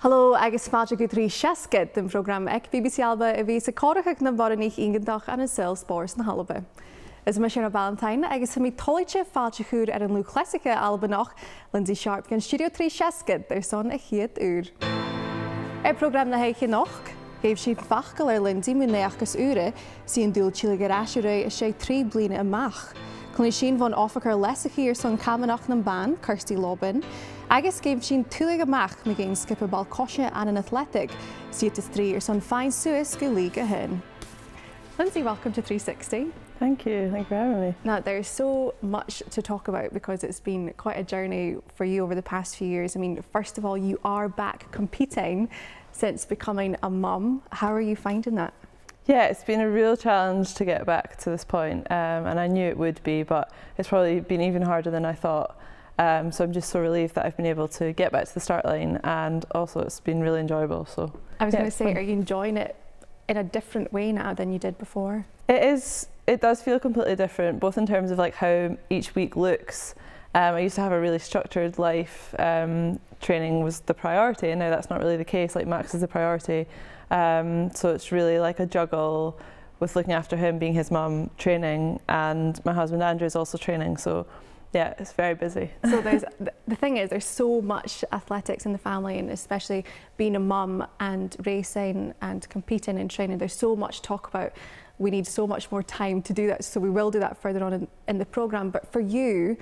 Hallo, agus fáilte go trí seascad den program ag BBC Alba a bhí sa còideachd na Ballantyne ingandach an spòrs na Alba. Is me Iona Ballantyne agus mí toilite fáilte chuúr ar an lùth-chleasaiche Albannach Lynsey Sharp gan stiúidio trí seascad ar son a chiad úr. Ar program na heiche noch, géibh siad fachcail ar Lynsey múnaíochas úra síon dúil tilleadh a sé 3 bliana amach. Cluinnidh sin bhain oifigear leasachaidh son Camanachd Association, Kirsty Lobban, agus géibh sin tilleadh amach me géin skipper balcóise Annan Athletic, siad is 3 son faighinn suas go leasachaidh. Lynsey, welcome to 360. Thank you for having me. Now, there's so much to talk about because it's been quite a journey for you over the past few years. I mean, first of all, you are back competing since becoming a mum. How are you finding that? Yeah, it's been a real challenge to get back to this point, and I knew it would be, but it's probably been even harder than I thought. So I'm just so relieved that I've been able to get back to the start line, and also it's been really enjoyable. So I was going to say, are you enjoying it in a different way now than you did before? It is. It does feel completely different, both in terms of like how each week looks. I used to have a really structured life. Training was the priority, and now that's not really the case. Like Max is the priority. So it's really like a juggle with looking after him, being his mum, training, and my husband Andrew is also training. So yeah, it's very busy. So the thing is, there's so much athletics in the family, and especially being a mum and racing and competing and training, there's so much talk about. We need so much more time to do that, so we will do that further on in the programme. But for you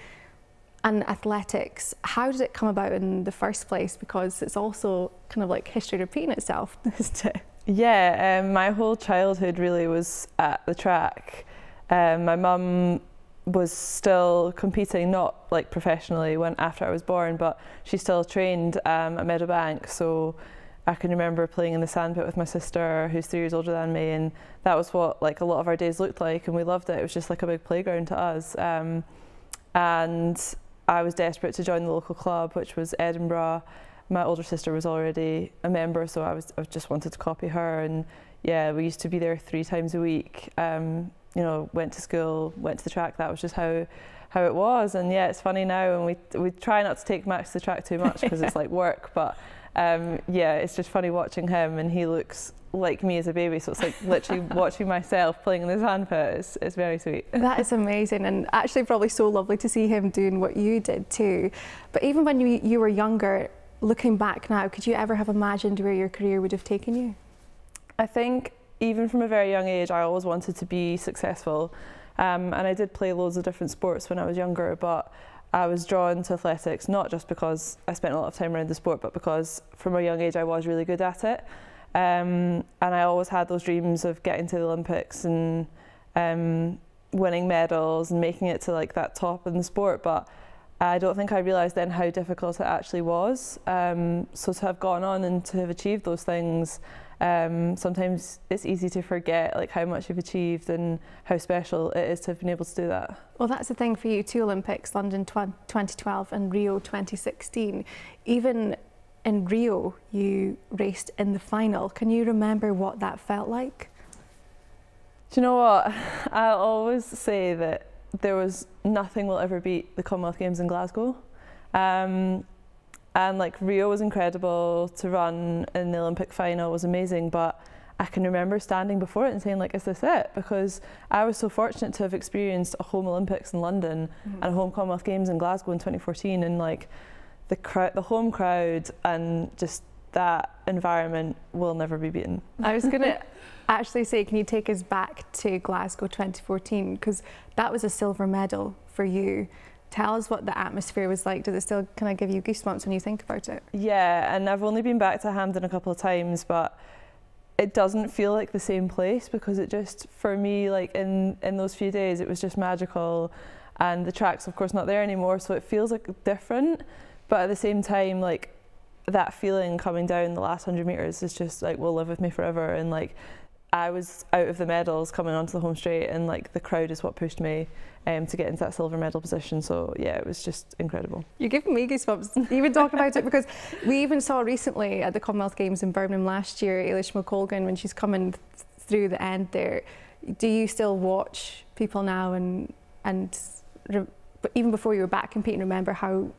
and athletics, how did it come about in the first place? Because it's also kind of like history repeating itself, isn't it? Yeah, my whole childhood really was at the track. My mum was still competing, not like professionally after I was born, but she still trained at Meadowbank. So I can remember playing in the sandpit with my sister, who's 3 years older than me, and that was what like a lot of our days looked like, and we loved it. It was just like a big playground to us. And I was desperate to join the local club, which was Edinburgh. My older sister was already a member, so I just wanted to copy her. And yeah, we used to be there 3 times a week. You know, went to school, went to the track. That was just how it was. And yeah, it's funny now, and we try not to take Max to the track too much because it's like work, but. Yeah, it's just funny watching him, and he looks like me as a baby, so it's like literally watching myself playing in the sandpit. It's very sweet. That is amazing, and actually probably so lovely to see him doing what you did too. But even when you were younger, looking back now, could you ever have imagined where your career would have taken you? I think even from a very young age, I always wanted to be successful, and I did play loads of different sports when I was younger, but I was drawn to athletics not just because I spent a lot of time around the sport, but because from a young age I was really good at it. And I always had those dreams of getting to the Olympics and winning medals and making it to like that top in the sport, but I don't think I realised then how difficult it actually was. So to have gone on and to have achieved those things, sometimes it's easy to forget like how much you've achieved and how special it is to have been able to do that. Well, that's the thing for you, 2 Olympics, London 2012 and Rio 2016. Even in Rio, you raced in the final. Can you remember what that felt like? Do you know what? I'll always say that there was nothing will ever beat the Commonwealth Games in Glasgow. And like Rio was incredible, to run in the Olympic final was amazing, but I can remember standing before it and saying like, is this it? Because I was so fortunate to have experienced a home Olympics in London and a home Commonwealth Games in Glasgow in 2014, and like the home crowd and just that environment will never be beaten. I was going to actually say, can you take us back to Glasgow 2014? Because that was a silver medal for you. Tell us what the atmosphere was like. Does it still kind of give you goosebumps when you think about it? Yeah, and I've only been back to Hampden a couple of times, but it doesn't feel like the same place, because it just, for me, like in those few days, it was just magical, and the track's of course not there anymore, so it feels like different, but at the same time, like that feeling coming down the last 100 metres is just like will live with me forever. And like I was out of the medals coming onto the home straight, and like the crowd is what pushed me to get into that silver medal position. So yeah, it was just incredible. You're giving me goosebumps even talking about it, because we even saw recently at the Commonwealth Games in Birmingham last year, Eilish McColgan, when she's coming through the end there. Do you still watch people now but even before you were back competing, remember how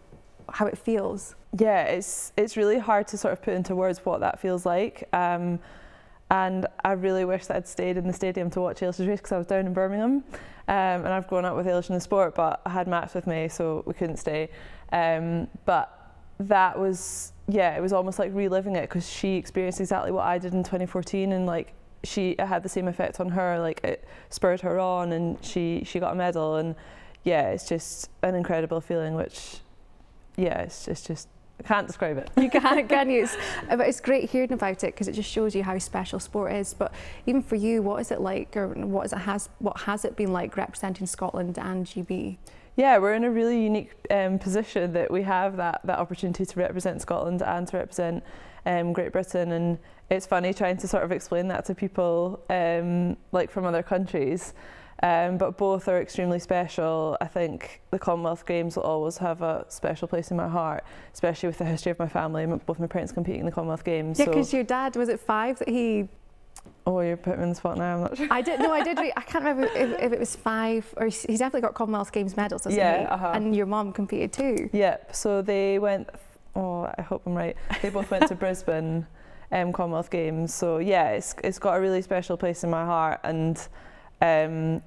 it feels? yeah, it's really hard to sort of put into words what that feels like. And I really wish that I'd stayed in the stadium to watch Ailish's race because I was down in Birmingham. And I've grown up with Ailish in the sport, but I had Max with me, so we couldn't stay. But that was, yeah, it was almost like reliving it because she experienced exactly what I did in 2014, and like it had the same effect on her. Like it spurred her on, and she got a medal, and yeah, it's just an incredible feeling. Which, yeah, it's just. I can't describe it. You can't, can you? But it's great hearing about it because it just shows you how special sport is. But even for you, what is it like, or what has it been like representing Scotland and GB? Yeah, we're in a really unique position that we have that opportunity to represent Scotland and to represent Great Britain, and it's funny trying to sort of explain that to people like from other countries. But both are extremely special. I think the Commonwealth Games will always have a special place in my heart, especially with the history of my family. Both my parents competing in the Commonwealth Games. Yeah, because your dad, was it 5 that he... Oh, you're putting me on the spot now, I'm not sure. I can't remember if it was 5, or he's definitely got Commonwealth Games medals, doesn't he? Yeah, And your mum competed too. Yep, so they went, I hope I'm right, they both went to Brisbane Commonwealth Games. So yeah, it's got a really special place in my heart, and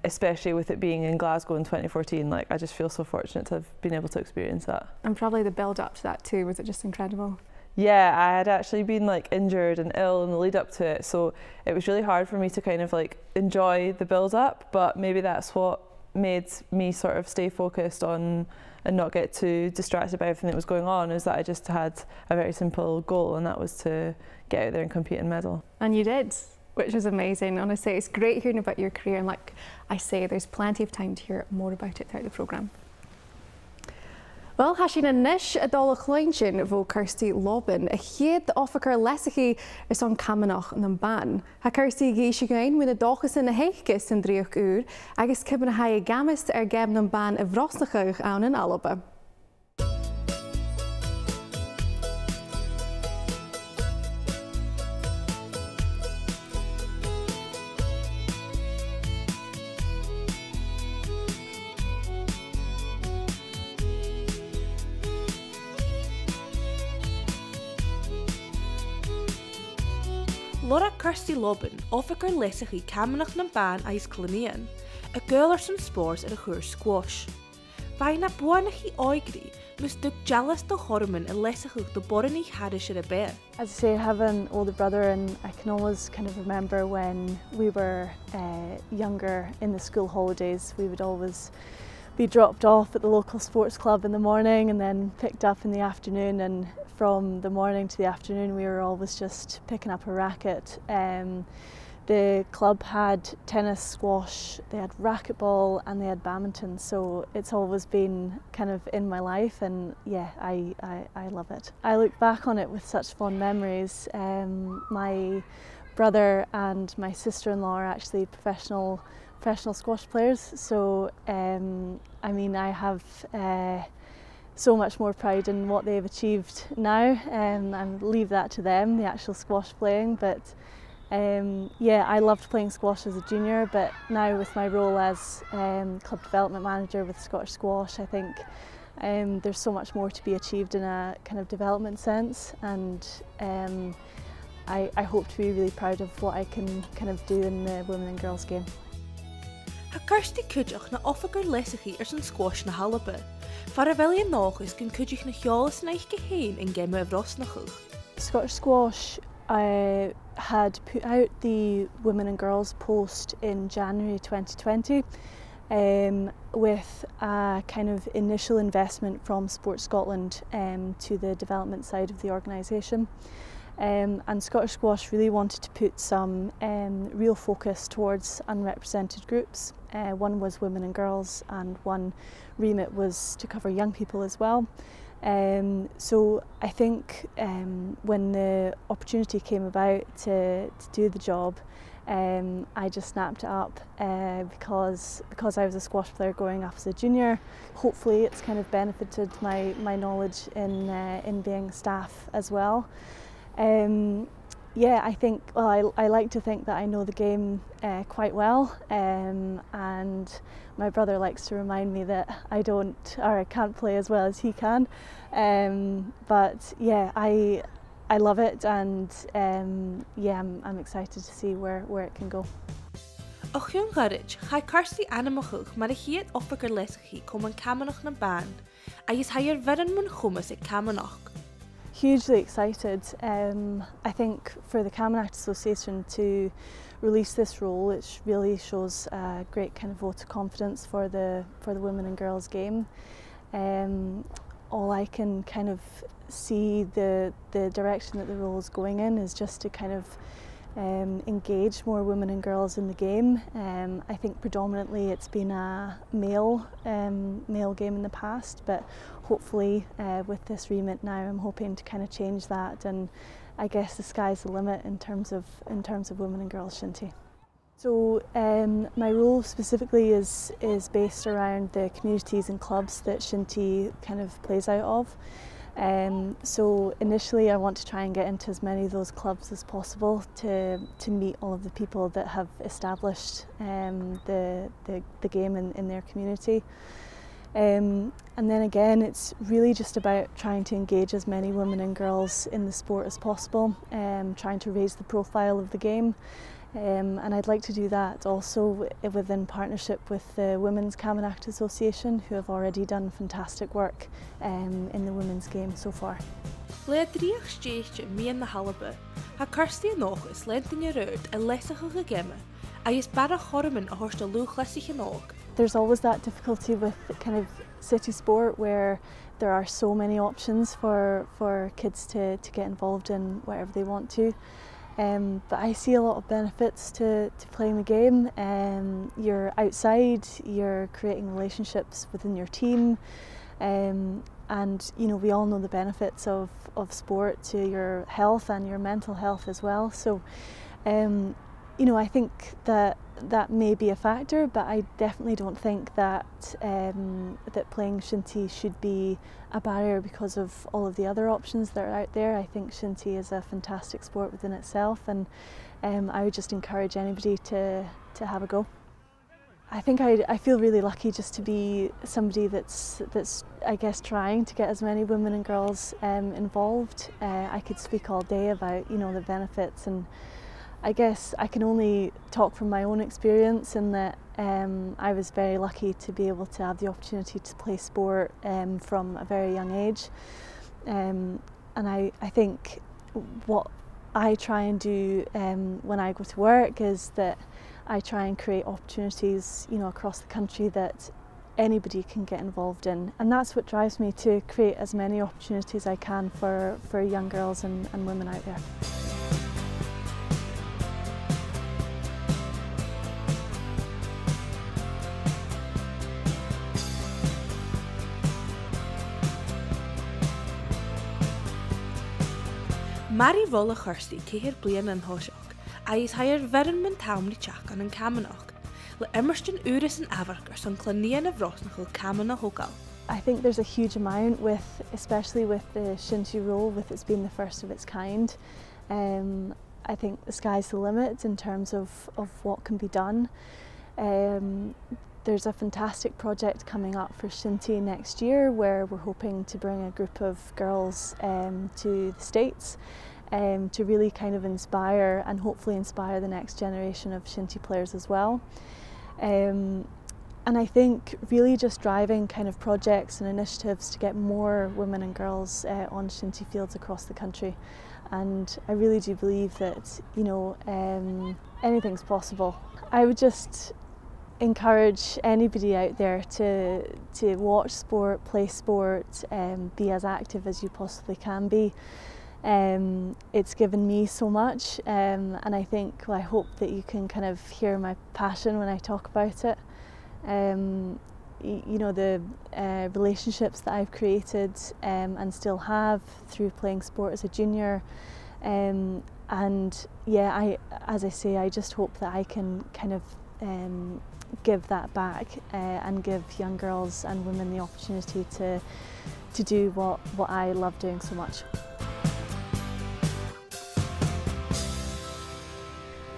especially with it being in Glasgow in 2014, like I just feel so fortunate to have been able to experience that. And probably the build up to that too, was it just incredible? Yeah, I had actually been like injured and ill in the lead up to it, so it was really hard for me to kind of like enjoy the build up, but maybe that's what made me sort of stay focused on and not get too distracted by everything that was going on, is that I just had a very simple goal, and that was to get out there and compete and medal. And you did. Which was amazing. Honestly, it's great hearing about your career, and like I say, there's plenty of time to hear more about it throughout the programme. Well, hashin an nish Albannach Lynsey vo Kirsty Lobban, a chéad oifigear leasachaidh is on Camanachd Association. Ha Kirsty g-sabaid with a dochas in a heichgus in 3 uur, agus Camanachd gamis gem an ban a bhith an in Alba. Laura Kirsty Lobban, oifigear leasachaidh Camanachd agus cluinnidh, a girl some spòrs at a chur squash. Faighinn buanachí oigri, mus dug jealous do horman a leasachaidh do borraní hadis at a bit. As I say, I have an older brother, and I can always kind of remember when we were younger in the school holidays, we would always be dropped off at the local sports club in the morning and then picked up in the afternoon, and from the morning to the afternoon we were always just picking up a racket. The club had tennis, squash, they had racquetball and they had badminton, so it's always been kind of in my life, and yeah, I love it. I look back on it with such fond memories. My brother and my sister-in-law are actually professional squash players, so I mean, I have so much more pride in what they've achieved now, and I leave that to them, the actual squash playing. But yeah, I loved playing squash as a junior, but now with my role as club development manager with Scottish Squash, I think there's so much more to be achieved in a kind of development sense, and I hope to be really proud of what I can kind of do in the women and girls game. Ha Kirsty Cuideachd na oifigear leasachaidh an squash na Alba. Far a bhfuil náchas gon Cuideachd na lùth-chleasaiche in gem a bhith. Scottish Squash had put out the Women and Girls post in January 2020 with a kind of initial investment from Sports Scotland to the development side of the organisation. And Scottish Squash really wanted to put some real focus towards unrepresented groups. One was women and girls, and one remit was to cover young people as well. So I think when the opportunity came about to do the job, I just snapped it up because I was a squash player growing up as a junior. Hopefully it's kind of benefited my knowledge in being staff as well. yeah, I think, well, I like to think that I know the game quite well, and my brother likes to remind me that I can't play as well as he can. But yeah, I love it, and yeah, I'm excited to see where it can go. Och Chiún Gurridge, cha Kirsty Anamachúch mar a chiad oifigear leasachaidh com an Camanachd Ban, agus hair bhith mun chumas ag Camanachd. Hugely excited. I think for the Camanachd Association to release this role, it really shows a great kind of vote of confidence for the women and girls game. All I can kind of see the direction that the role is going in is just to kind of engage more women and girls in the game. I think predominantly it's been a male game in the past, but hopefully with this remit now I'm hoping to kind of change that, and I guess the sky's the limit in terms of women and girls shinty. So my role specifically is based around the communities and clubs that shinty kind of plays out of. So initially I want to try and get into as many of those clubs as possible to meet all of the people that have established the game in their community. And then again, it's really just about trying to engage as many women and girls in the sport as possible, trying to raise the profile of the game. And I'd like to do that also within partnership with the Women's Camanachd Association, who have already done fantastic work in the women's game so far. Bliadhnaichean mian na Alba, ha Kirsty noch is lentinge rood a leasachaidh game, agus bara chorman a horsta lùth-chleasaiche nog. There's always that difficulty with kind of city sport where there are so many options for kids to get involved in whatever they want to. But I see a lot of benefits to playing the game. You're outside, you're creating relationships within your team, and you know, we all know the benefits of sport to your health and your mental health as well. So you know, I think that may be a factor, but I definitely don't think that that playing shinty should be a barrier because of all of the other options that are out there. I think shinty is a fantastic sport within itself, and I would just encourage anybody to have a go. I think I feel really lucky just to be somebody that's I guess trying to get as many women and girls involved. I could speak all day about, you know, the benefits, and I guess I can only talk from my own experience in that I was very lucky to be able to have the opportunity to play sport from a very young age. And I think what I try and do when I go to work is that I try and create opportunities, you know, across the country that anybody can get involved in. And that's what drives me to create as many opportunities I can for young girls and women out there. Mari rolla Kirsty céir blian an thoiseach, agus hair bhith mun tamlaí teach an Camanachd, le immerstin uras an abharcar san cluinnidh na bhrosnachil Camanachd. I think there's a huge amount especially with the shinty role, with it being the first of its kind. I think the sky's the limit in terms of what can be done. There's a fantastic project coming up for shinty next year where we're hoping to bring a group of girls to the States to really kind of inspire and hopefully inspire the next generation of shinty players as well. And I think really just driving kind of projects and initiatives to get more women and girls on shinty fields across the country. And I really do believe that, you know, anything's possible. I would just encourage anybody out there to watch sport, play sport, be as active as you possibly can be. It's given me so much, and I think, well, I hope that you can kind of hear my passion when I talk about it. You know, the relationships that I've created and still have through playing sport as a junior, and yeah, as I say, I just hope that I can kind of give that back and give young girls and women the opportunity to do what I love doing so much.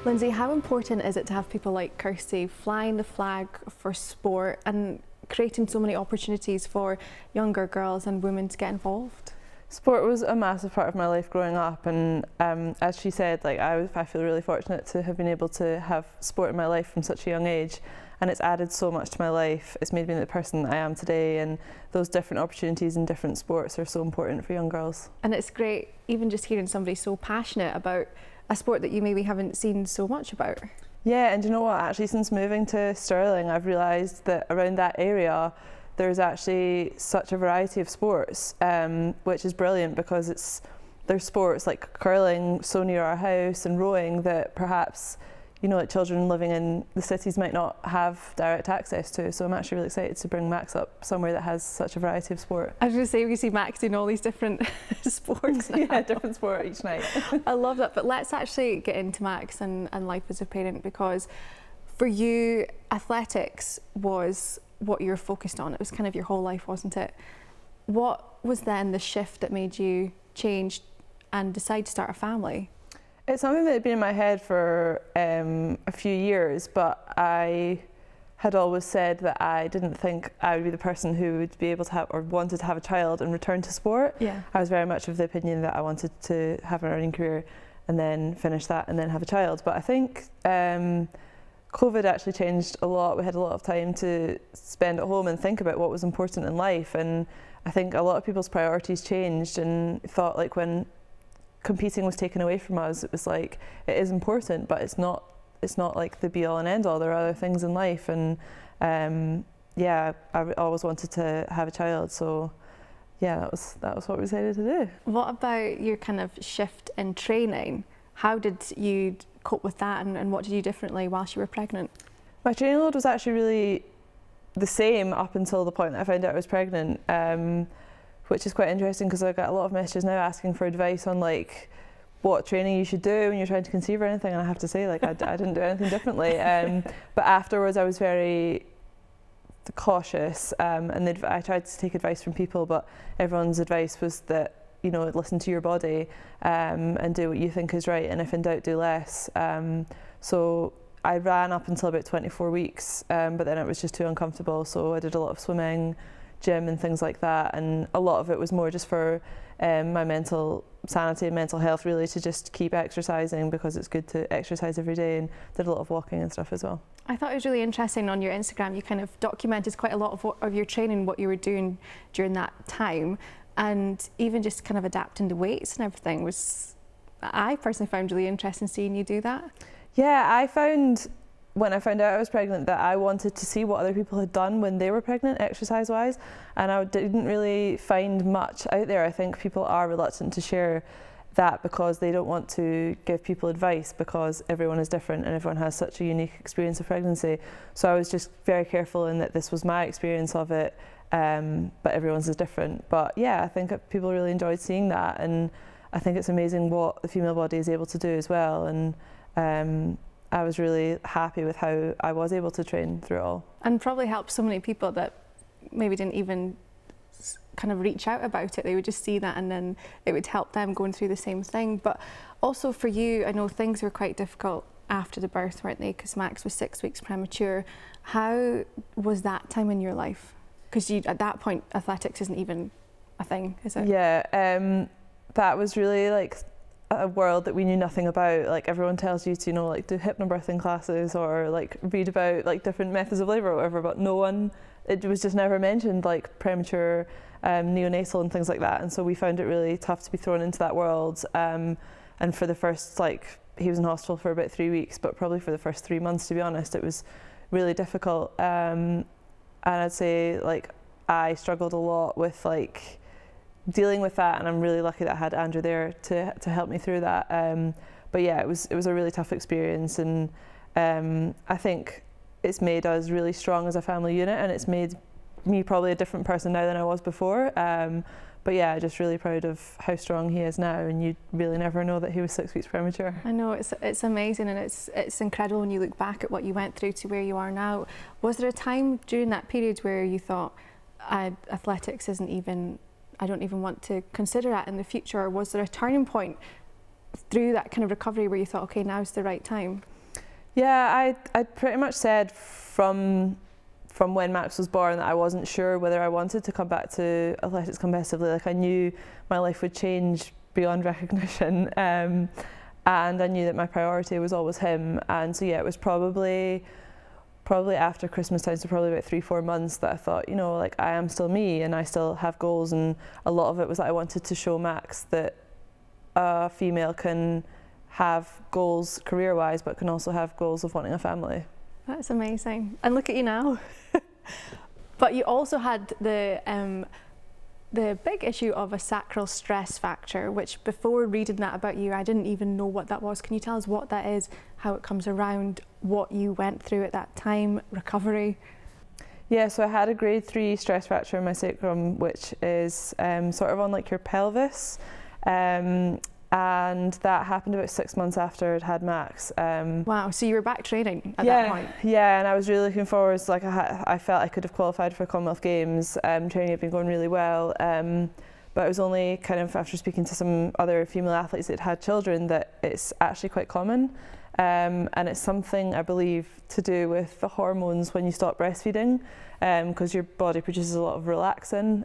Lynsey, how important is it to have people like Kirsty flying the flag for sport and creating so many opportunities for younger girls and women to get involved? Sport was a massive part of my life growing up, and as she said, like I feel really fortunate to have been able to have sport in my life from such a young age, and it's added so much to my life. It's made me the person I am today, and those different opportunities in different sports are so important for young girls. And it's great even just hearing somebody so passionate about a sport that you maybe haven't seen so much about. Yeah, and you know what, actually since moving to Stirling I've realised that around that area there's actually such a variety of sports, which is brilliant, because there's sports like curling so near our house and rowing that perhaps, you know, like children living in the cities might not have direct access to. So I'm actually really excited to bring Max up somewhere that has such a variety of sport. I was going to say, we see Max doing all these different sports now. Yeah, different sport each night. I love that, but let's actually get into Max and life as a parent, because for you, athletics was what you were focused on. It was kind of your whole life, wasn't it? What was then the shift that made you change and decide to start a family? It's something that had been in my head for a few years, but I had always said that I didn't think I would be the person who would be able to have or wanted to have a child and return to sport. Yeah. I was very much of the opinion that I wanted to have an earning career and then finish that and then have a child. But I think COVID actually changed a lot. We had a lot of time to spend at home and think about what was important in life, and I think a lot of people's priorities changed and thought, like, when competing was taken away from us, it was like, it is important, but it's not like the be all and end all. There are other things in life, and yeah, I always wanted to have a child, so yeah, that was what we decided to do. What about your kind of shift in training? How did you cope with that, and what did you do differently whilst you were pregnant? My training load was actually really the same up until the point that I found out I was pregnant, which is quite interesting, because I get a lot of messages now asking for advice on like what training you should do when you're trying to conceive or anything, and I have to say, like, I didn't do anything differently. But afterwards I was very cautious, and I tried to take advice from people, but everyone's advice was that, you know, listen to your body and do what you think is right, and if in doubt, do less. So I ran up until about 24 weeks, but then it was just too uncomfortable, so I did a lot of swimming, gym and things like that, and a lot of it was more just for my mental sanity and mental health, really, to just keep exercising, because it's good to exercise every day, and did a lot of walking and stuff as well. I thought it was really interesting on your Instagram, you kind of documented quite a lot of your training, what you were doing during that time, and even just kind of adapting to weights and everything I personally found really interesting seeing you do that. Yeah, I found when I found out I was pregnant that I wanted to see what other people had done when they were pregnant, exercise-wise, and I didn't really find much out there. I think people are reluctant to share that because they don't want to give people advice, because everyone is different and everyone has such a unique experience of pregnancy. So I was just very careful in that this was my experience of it, but everyone's is different. But yeah, I think people really enjoyed seeing that, and I think it's amazing what the female body is able to do as well. And I was really happy with how I was able to train through it all. And probably helped so many people that maybe didn't even kind of reach out about it. They would just see that, and then it would help them going through the same thing. But also for you, I know things were quite difficult after the birth, weren't they? Because Max was 6 weeks premature. How was that time in your life? Because at that point, athletics isn't even a thing, is it? Yeah, that was really like a world that we knew nothing about. Like, everyone tells you to, you know, like, do hypnobirthing classes or like read about like different methods of labour or whatever, but no one, it was just never mentioned, like premature, neonatal and things like that. And so we found it really tough to be thrown into that world. And for the first, like, he was in hospital for about 3 weeks, but probably for the first 3 months, to be honest, it was really difficult. And I'd say, like, I struggled a lot with like dealing with that, and I'm really lucky that I had Andrew there to help me through that. But yeah, it was a really tough experience, and I think it's made us really strong as a family unit, and it's made me probably a different person now than I was before. But yeah, just really proud of how strong he is now, and you really never know that he was 6 weeks premature. I know, it's amazing, and it's incredible when you look back at what you went through to where you are now. Was there a time during that period where you thought, athletics isn't even, I don't even want to consider that in the future? Or was there a turning point through that kind of recovery where you thought, okay, now's the right time? Yeah, I'd pretty much said from when Max was born that I wasn't sure whether I wanted to come back to athletics competitively. Like I knew my life would change beyond recognition, and I knew that my priority was always him. And so yeah, it was probably after Christmas time, so probably about 3-4 months, that I thought, you know, like I am still me and I still have goals, and a lot of it was that I wanted to show Max that a female can have goals career-wise, but can also have goals of wanting a family. That's amazing. And look at you now. But you also had the big issue of a sacral stress fracture, which before reading that about you, I didn't even know what that was. Can you tell us what that is, how it comes around, what you went through at that time, recovery? Yeah, so I had a grade 3 stress fracture in my sacrum, which is sort of on like your pelvis. And that happened about 6 months after I'd had Max. Wow, so you were back training at that point? Yeah, and I was really looking forward to, like, I felt I could have qualified for Commonwealth Games. Training had been going really well, but it was only kind of after speaking to some other female athletes that had children that it's actually quite common. And it's something, I believe, to do with the hormones when you stop breastfeeding, because your body produces a lot of relaxin.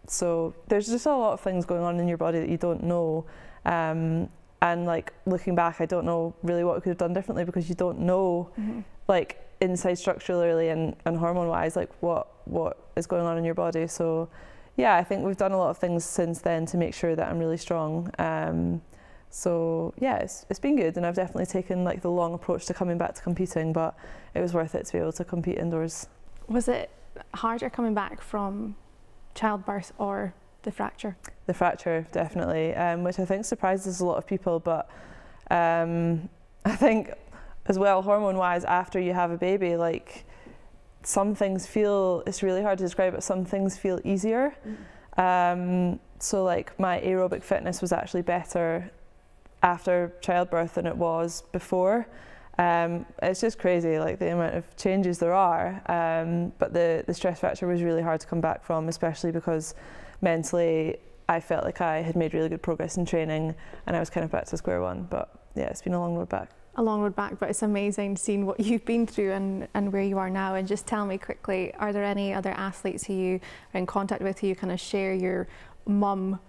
So there's just a lot of things going on in your body that you don't know. And like looking back, I don't know really what we could have done differently, because you don't know like inside structurally and hormone wise like what is going on in your body. So yeah, I think we've done a lot of things since then to make sure that I'm really strong. So yeah, it's been good, and I've definitely taken like the long approach to coming back to competing, but it was worth it to be able to compete indoors. Was it harder coming back from childbirth or the fracture? The fracture, definitely, which I think surprises a lot of people, but I think as well, hormone-wise, after you have a baby, like some things feel, it's really hard to describe, but some things feel easier. So like my aerobic fitness was actually better after childbirth than it was before. It's just crazy, like the amount of changes there are, but the stress fracture was really hard to come back from, especially because mentally I felt like I had made really good progress in training and I was kind of back to square one. But yeah, it's been a long road back. A long road back, but it's amazing seeing what you've been through and where you are now. And just tell me quickly, are there any other athletes who you are in contact with who you kind of share your mum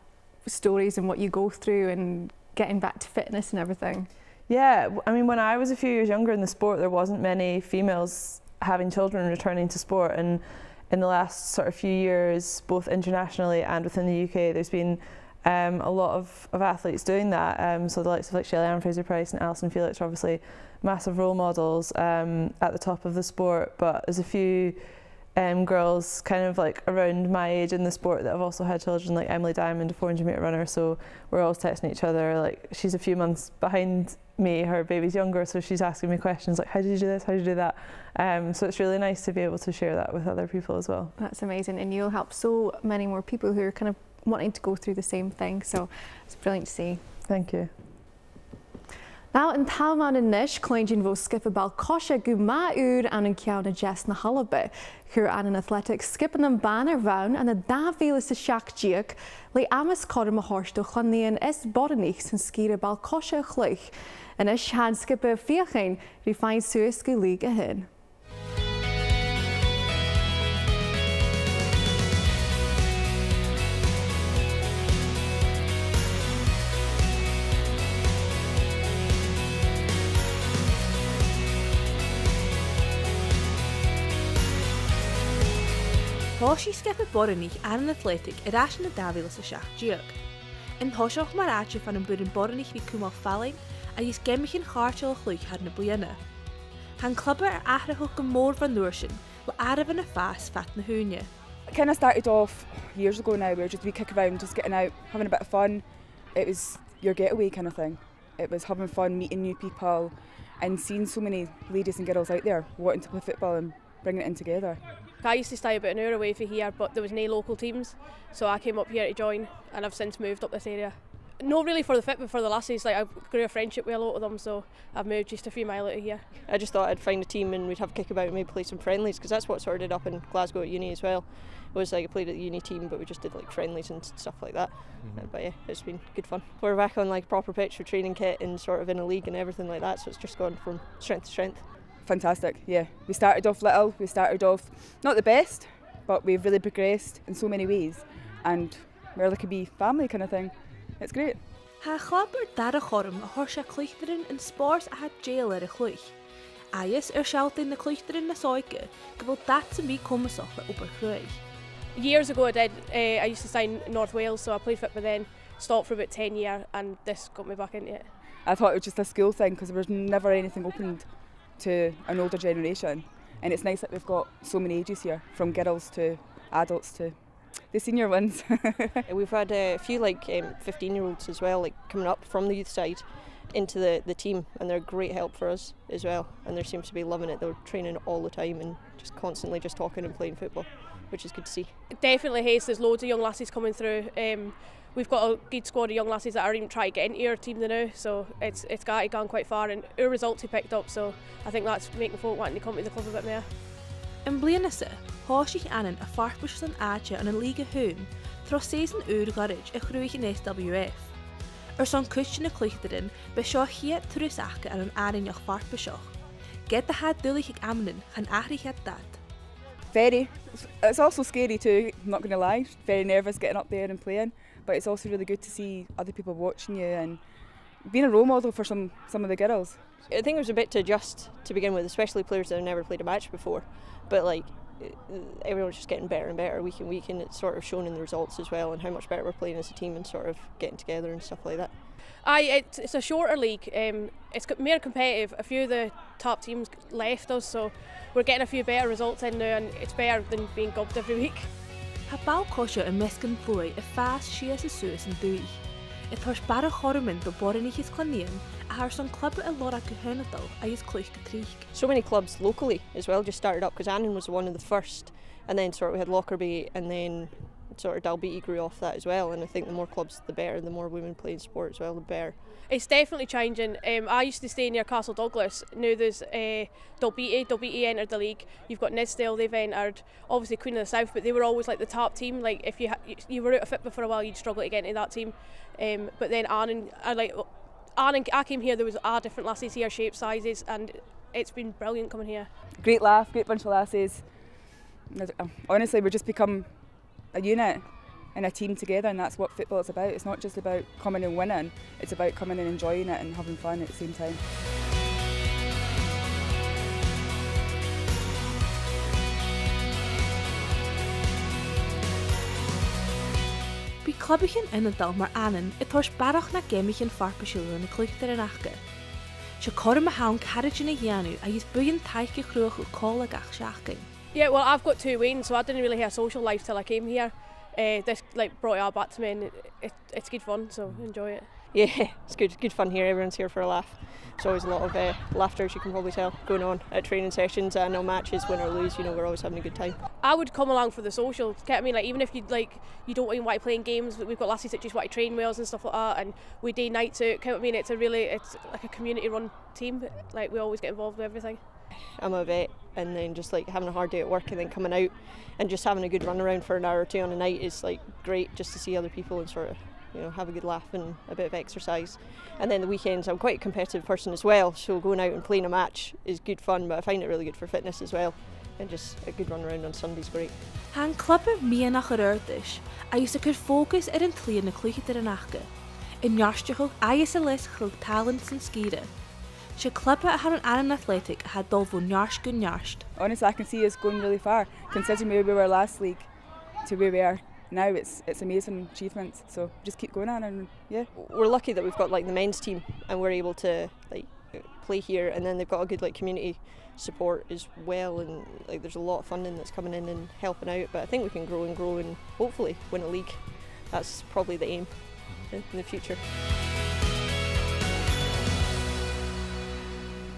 stories and what you go through and getting back to fitness and everything? Yeah, I mean, when I was a few years younger in the sport, there wasn't many females having children returning to sport, and in the last sort of few years, both internationally and within the UK, there's been a lot of athletes doing that. So the likes of like Shelley-Ann Fraser-Price and Alison Felix are obviously massive role models at the top of the sport, but there's a few girls kind of like around my age in the sport that have also had children, like Emily Diamond, a 400-metre runner, so we're always texting each other. Like, she's a few months behind me, her baby's younger, so she's asking me questions like, how did you do this, how did you do that? So it's really nice to be able to share that with other people as well. That's amazing, and you'll help so many more people who are kind of wanting to go through the same thing, so it's brilliant to see. Thank you. Now in Talman in Nish, Cluinnidh vo skippen balcosha guma ur an Iona na Alba. Here Annan Athletic skippen them banner van and a dèidh leasachaidh le amas corm a horsto chlannian es bornich and skire balcosha chluich. And ish had skippe faighinn refine suas leasachaidh. Thoshi skippe bornich Annan Athletic irashin a dèidh leasachaidh. In thosioch mar atje van een buren bornich wie còmhla faighinn a is gemmichin chartil chluich had na bliadhnaichean. Han clubber ahrachel gemór van Noorsin, le aravan a fast fat na hoonje. It kind of started off years ago now, we were just a wee kick around, just getting out, having a bit of fun. It was your getaway kind of thing. It was having fun, meeting new people and seeing so many ladies and girls out there wanting to play football and bringing it in together. I used to stay about an hour away from here, but there was no local teams, so I came up here to join, and I've since moved up this area. Not really for the fit, but for the lassies. Like, I've grew a friendship with a lot of them, so I've moved just a few miles out of here. I just thought I'd find a team and we'd have a kick about and maybe play some friendlies, because that's what sorted up in Glasgow at uni as well. It was like I played at the uni team, but we just did like friendlies and stuff like that. But yeah, it's been good fun. We're back on like proper pitch with training kit and sort of in a league and everything like that, so it's just gone from strength to strength. Fantastic, yeah. We started off little, we started off not the best, but we've really progressed in so many ways, and we're like a wee family kind of thing. It's great. Ha chlabber dar a chorm a thuirse cluichdarin in spòrs a had jail a chluich. Aias sealtaí na cluichdarin na sóige go bhfuil dat sa mí còmhla obair chruaig. Years ago I used to sign North Wales, so I played football then, stopped for about 10 years, and this got me back into it. I thought it was just a school thing because there was never anything opened to an older generation, and it's nice that we've got so many ages here, from girls to adults to the senior ones. We've had a few like 15-year-olds as well, like coming up from the youth side into the team, and they're a great help for us as well, and they seem to be loving it. They're training all the time and just constantly just talking and playing football, which is good to see. Definitely, Hayes, there's loads of young lassies coming through. We've got a good squad of young lassies that are even trying to get into our team now, so it's gone quite far, and our results have picked up, so I think that's making folk wanting to come to the club a bit more. In bliadhnaichean, háisí Annan a farpais san áite an a líga hún tro séasan garid a chruúich in SWF. Son cushin na cluichdarin be seo hiad t-sabaid an airinneach farpaiseo. Get the had dúlaigh amnan chan ahrich dad. Very. It's also scary too, I'm not going to lie. Very nervous getting up there and playing, but it's also really good to see other people watching you and being a role model for some of the girls. I think it was a bit to adjust to begin with, especially players that have never played a match before. But like everyone's just getting better and better week in week, and it's sort of shown in the results as well, and how much better we're playing as a team and sort of getting together and stuff like that. It's a shorter league. It's more competitive. A few of the top teams left us, so we're getting a few better results in now, and it's better than being gubbed every week. Ha báil cosio a mescan plwy a fas sias a suas yn dwy. It thuirs bara chormyn do borinnichis cluinnidh a har son club a lora gyhynadal a is clwch gytrich. So many clubs locally as well just started up, because Annan was one of the first, and then sort of we had Lockerbie, and then sort of Dalbeattie grew off that as well, and I think the more clubs the better, the more women playing sport as well the better. It's definitely changing. I used to stay near Castle Douglas. Now there's Dalbeattie entered the league. You've got Nithsdale, they've entered. Obviously Queen of the South, but they were always like the top team. Like if you were out of football for a while, you'd struggle to get into that team. But then Annan, I came here, there was all different lassies here, shapes, sizes, and it's been brilliant coming here. Great laugh, great bunch of lassies. Honestly, we've just become a unit and a team together, and that's what football is about. It's not just about coming and winning, it's about coming and enjoying it and having fun at the same time. Bí clubichin inadal mar Annan I thuirs barach na gemichin farpaisiúla na cluichtar an achga. Se corm a hawn carriage na ghianú a is buin taiche chrúach o còmhla gach seachgain. Yeah, well, I've got two wings, so I didn't really have a social life till I came here. This like brought it all back to me, and it's good fun, so enjoy it. Yeah, it's good fun here. Everyone's here for a laugh. There's always a lot of laughter, as you can probably tell, going on at training sessions and on matches, win or lose. You know, we're always having a good time. I would come along for the social. Get I mean, like even if you don't even want to play in games, we've got lassies that just want to train with us and stuff like that, and we day nights out. I mean, it's like a community-run team. Like we always get involved with everything. I'm a vet, and then just like having a hard day at work and then coming out and just having a good run around for an hour or two on a night is like great, just to see other people and sort of, you know, have a good laugh and a bit of exercise. And then the weekends, I'm quite a competitive person as well, so going out and playing a match is good fun, but I find it really good for fitness as well, and just a good run around on Sunday's great. Han clubbe mí nach erurdish, a is a focus an tlian na cluichtar an achga. In jarstjoch a is a les chlug talents and skide. She clubbe had an Annan Athletic had dolvo njarst gun njarst. Honestly, I can see us going really far, considering where we were last league to where we are now. It's amazing achievements, so just keep going on, and yeah. We're lucky that we've got like the men's team, and we're able to like play here, and then they've got a good like community support as well, and like there's a lot of funding that's coming in and helping out, but I think we can grow and hopefully win a league. That's probably the aim in the future.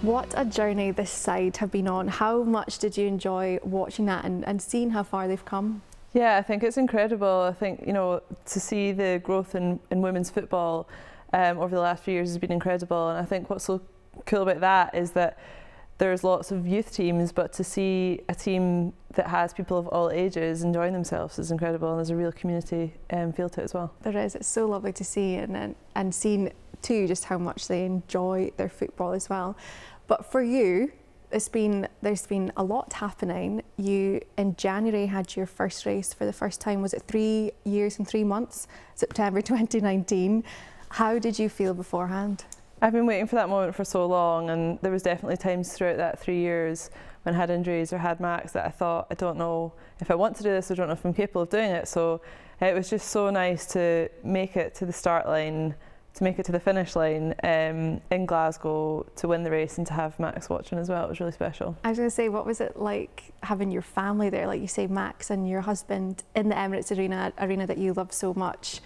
What a journey this side have been on. How much did you enjoy watching that and seeing how far they've come? Yeah, I think it's incredible. I think, you know, to see the growth in women's football over the last few years has been incredible. And I think what's so cool about that is that there's lots of youth teams, but to see a team that has people of all ages enjoying themselves is incredible, and there's a real community feel to it as well. There is. It's so lovely to see, and seeing too just how much they enjoy their football as well. But for you, there's been a lot happening. You in January had your first race for the first time. Was it 3 years and 3 months? September 2019. How did you feel beforehand? I've been waiting for that moment for so long, and there was definitely times throughout that 3 years when I had injuries or had Max that I thought, I don't know if I want to do this, I don't know if I'm capable of doing it. So it was just so nice to make it to the start line, to make it to the finish line in Glasgow, to win the race and to have Max watching as well. It was really special. I was going to say, what was it like having your family there, like you say, Max and your husband in the Emirates arena that you love so much,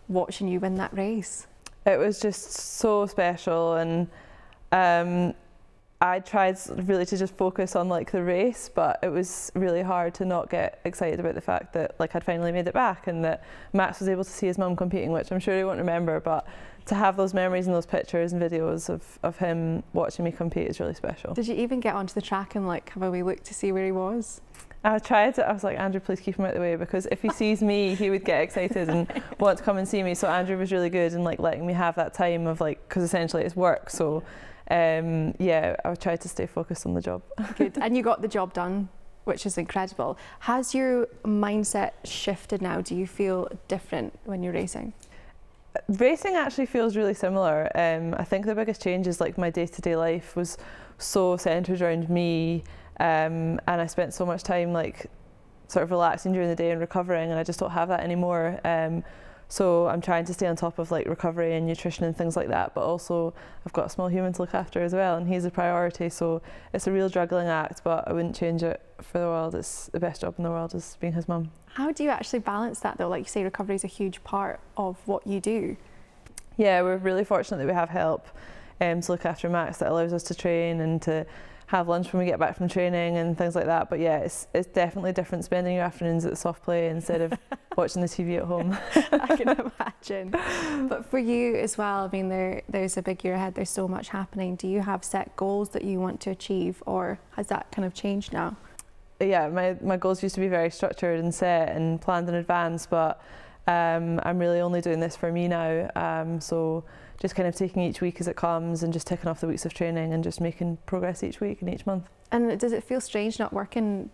watching you win that race? It was just so special, and I tried really to just focus on like the race, but it was really hard to not get excited about the fact that like I'd finally made it back and that Max was able to see his mum competing, which I'm sure he won't remember, but to have those memories and those pictures and videos of him watching me compete is really special. Did you even get onto the track and like have a wee look to see where he was? I tried it. I was like, Andrew, please keep him out of the way, because if he sees me, he would get excited and want to come and see me. So Andrew was really good in like letting me have that time of like, because essentially it's work. So yeah, I tried to stay focused on the job. Good, and you got the job done, which is incredible. Has your mindset shifted now? Do you feel different when you're racing? Racing actually feels really similar. I think the biggest change is like my day-to-day life was so centred around me. And I spent so much time like sort of relaxing during the day and recovering, and I just don't have that anymore. So I'm trying to stay on top of like recovery and nutrition and things like that, but also I've got a small human to look after as well, and he's a priority, so it's a real juggling act, but I wouldn't change it for the world. It's the best job in the world, is being his mum. How do you actually balance that though? Like you say, recovery is a huge part of what you do. Yeah, we're really fortunate that we have help to look after Max that allows us to train and to have lunch when we get back from training and things like that. But yeah, it's definitely different spending your afternoons at the soft play instead of watching the TV at home. I can imagine. But for you as well, I mean, there's a big year ahead. There's so much happening. Do you have set goals that you want to achieve, or has that kind of changed now? Yeah, my goals used to be very structured and set and planned in advance, but I'm really only doing this for me now. So just kind of taking each week as it comes and just ticking off the weeks of training and just making progress each week and each month. And does it feel strange not working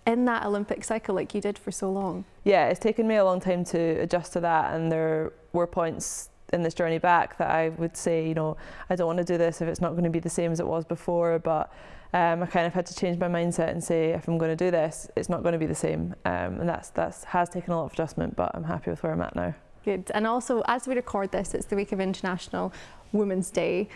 in that Olympic cycle like you did for so long? Yeah, it's taken me a long time to adjust to that, and there were points in this journey back that I would say, you know, I don't want to do this if it's not going to be the same as it was before, but I kind of had to change my mindset and say, if I'm going to do this, it's not going to be the same, and that has taken a lot of adjustment, but I'm happy with where I'm at now. Good. And also, as we record this, it's the week of International Women's Day.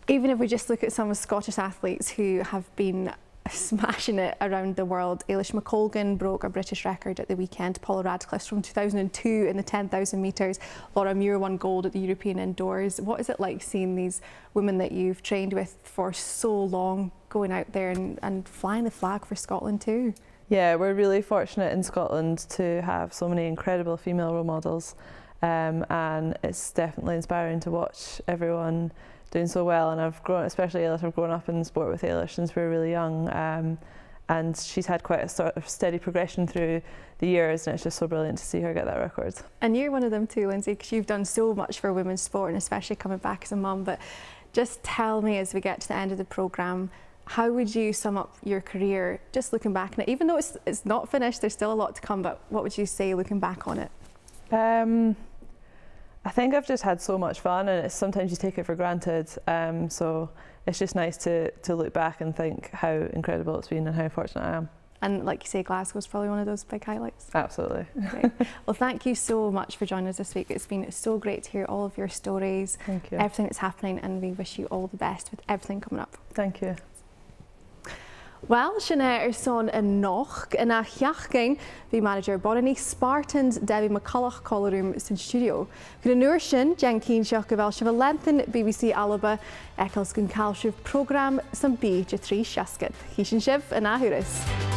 Even if we just look at some of Scottish athletes who have been smashing it around the world, Eilish McColgan broke a British record at the weekend, Paula Radcliffe's from 2002 in the 10,000 metres, Laura Muir won gold at the European Indoors. What is it like seeing these women that you've trained with for so long going out there and flying the flag for Scotland too? Yeah, we're really fortunate in Scotland to have so many incredible female role models, and it's definitely inspiring to watch everyone doing so well. And I've grown, especially Eilish, I've grown up in sport with Eilish since we were really young, and she's had quite a sort of steady progression through the years, and it's just so brilliant to see her get that record. And you're one of them too, Lynsey, because you've done so much for women's sport, and especially coming back as a mum. But just tell me, as we get to the end of the programme, how would you sum up your career, just looking back on it? Even though it's not finished, there's still a lot to come, but what would you say looking back on it? I think I've just had so much fun, and sometimes you take it for granted, so it's just nice to look back and think how incredible it's been and how fortunate I am. And like you say, Glasgow's probably one of those big highlights. Absolutely. Great. Well, thank you so much for joining us this week. It's been so great to hear all of your stories, thank you, everything that's happening, and we wish you all the best with everything coming up. Thank you. Well, sinna airson in noch in a h-Aon, the manager Bonnie Spartans Debbie McCulloch colorroom sin studio. Gyda nuair sin, Jen Keenshaw go bhfuil sibh lengthen BBC Alba ecals gon cael sibh program san bí de trí seascad. Hí sin sibh in áhuras.